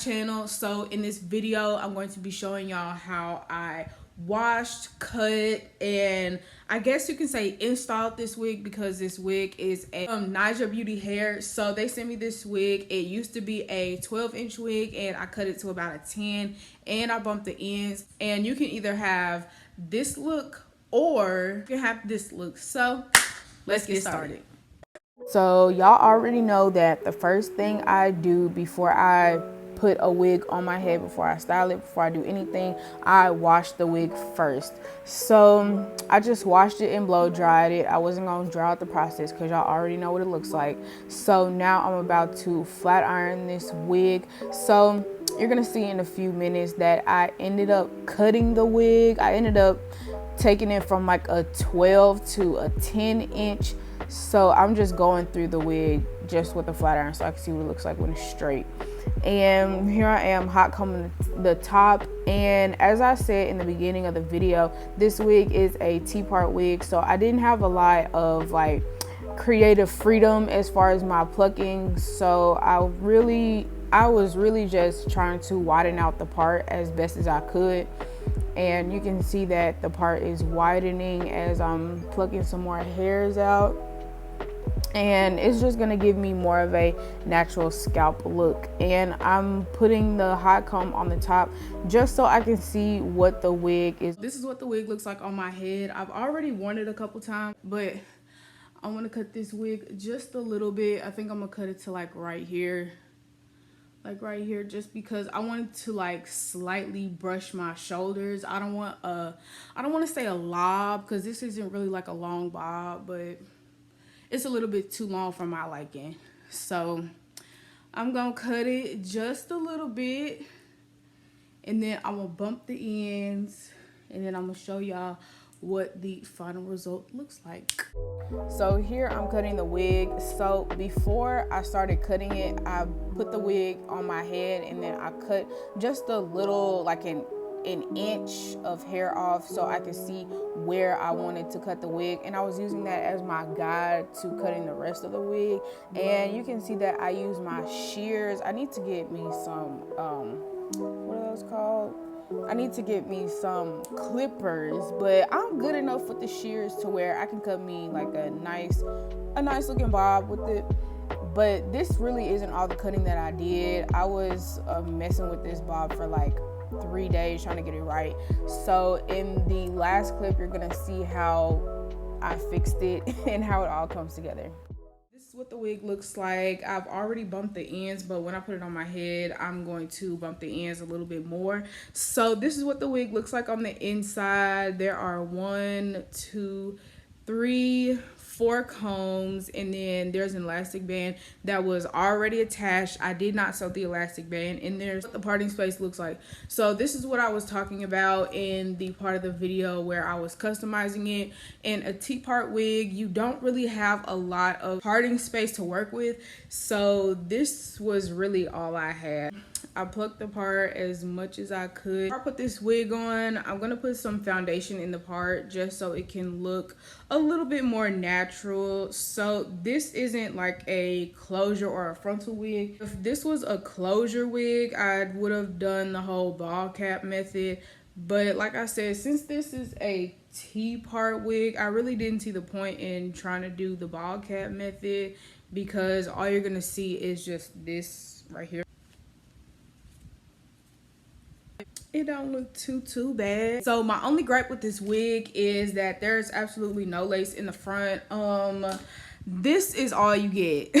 channel. So in this video, I'm going to be showing y'all how I washed, cut, and I guess you can say installed this wig, because this wig is a Naija Beauty Hair. So they sent me this wig. It used to be a 12-inch wig and I cut it to about a 10, and I bumped the ends. And you can either have this look or you can have this look. So let's get started. So y'all already know that the first thing I do before I put a wig on my head, before I style it, before I do anything, I wash the wig first. So I just washed it and blow dried it. I wasn't gonna dry out the process because y'all already know what it looks like. So now I'm about to flat iron this wig. So you're gonna see in a few minutes that I ended up cutting the wig. I ended up taking it from like a 12 to a 10-inch. So I'm just going through the wig just with a flat iron so I can see what it looks like when it's straight. And here I am hot combing the top. And as I said in the beginning of the video, this wig is a TPART wig, so I didn't have a lot of like creative freedom as far as my plucking. So I was really just trying to widen out the part as best as I could. And you can see that the part is widening as I'm plucking some more hairs out. And it's just gonna give me more of a natural scalp look. And I'm putting the hot comb on the top just so I can see what the wig is. This is what the wig looks like on my head. I've already worn it a couple times, but I want to cut this wig just a little bit. I think I'm gonna cut it to like right here, just because I wanted to like slightly brush my shoulders. I don't want to say a lob, because this isn't really like a long bob, but it's a little bit too long for my liking. So I'm gonna cut it just a little bit, and then I'm gonna bump the ends, and then I'm gonna show y'all what the final result looks like. So here I'm cutting the wig. So before I started cutting it, I put the wig on my head, and then I cut just a little, like an inch of hair off so I could see where I wanted to cut the wig. And I was using that as my guide to cutting the rest of the wig. And you can see that I use my shears. I need to get me some, what are those called? I need to get me some clippers, but I'm good enough with the shears to where I can cut me like a nice looking bob with it. But this really isn't all the cutting that I did. I was messing with this bob for like 3 days trying to get it right. So in the last clip, you're gonna see how I fixed it and how it all comes together. This is what the wig looks like. I've already bumped the ends, but when I put it on my head, I'm going to bump the ends a little bit more. So this is what the wig looks like on the inside. There are 1, 2, 3, 4 combs, and then there's an elastic band that was already attached. I did not sew the elastic band, and there's what the parting space looks like. So this is what I was talking about in the part of the video where I was customizing it. In a T-part wig, you don't really have a lot of parting space to work with, so this was really all I had. I plucked the part as much as I could. Before I put this wig on, I'm gonna put some foundation in the part just so it can look a little bit more natural. So this isn't like a closure or a frontal wig. If this was a closure wig, I would have done the whole ball cap method. But like I said, since this is a T-part wig, I really didn't see the point in trying to do the ball cap method, because all you're gonna see is just this right here. It don't look too bad. So my only gripe with this wig is that there's absolutely no lace in the front. This is all you get.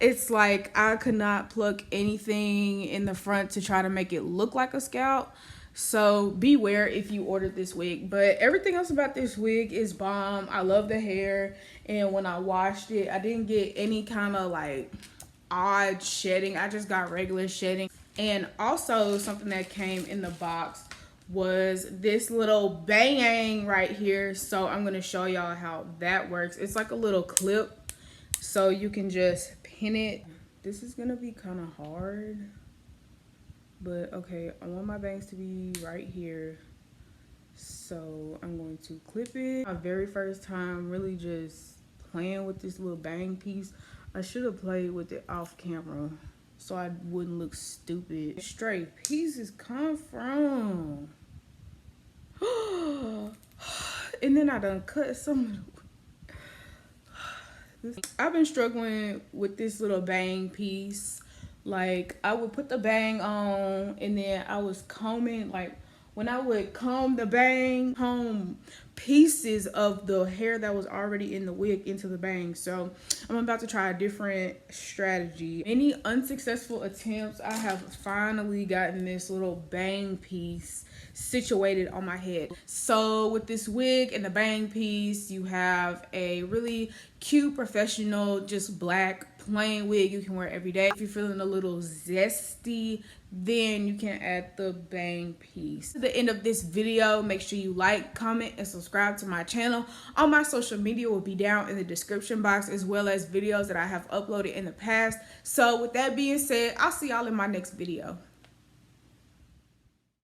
It's like I could not pluck anything in the front to try to make it look like a scalp. So beware if you ordered this wig. But everything else about this wig is bomb. I love the hair, and when I washed it, I didn't get any kind of like odd shedding. I just got regular shedding. And also something that came in the box was this little bayang right here. So I'm gonna show y'all how that works. It's like a little clip, so you can just pin it. This is gonna be kind of hard, but okay, I want my bangs to be right here, so I'm going to clip it. My very first time really just playing with this little bang piece. I should have played with it off camera, so I wouldn't look stupid. Stray pieces come from. And then I done cut some of the... I've been struggling with this little bang piece. Like, I would put the bang on, and then I was combing, like, when I would comb the bang, comb pieces of the hair that was already in the wig into the bang. So I'm about to try a different strategy. Any unsuccessful attempts, I have finally gotten this little bang piece situated on my head. So with this wig and the bang piece, you have a really cute, professional, just black plain wig you can wear every day. If you're feeling a little zesty, then you can add the bang piece. At the end of this video, make sure you like, comment, and subscribe to my channel. All my social media will be down in the description box, as well as videos that I have uploaded in the past. So with that being said, I'll see y'all in my next video.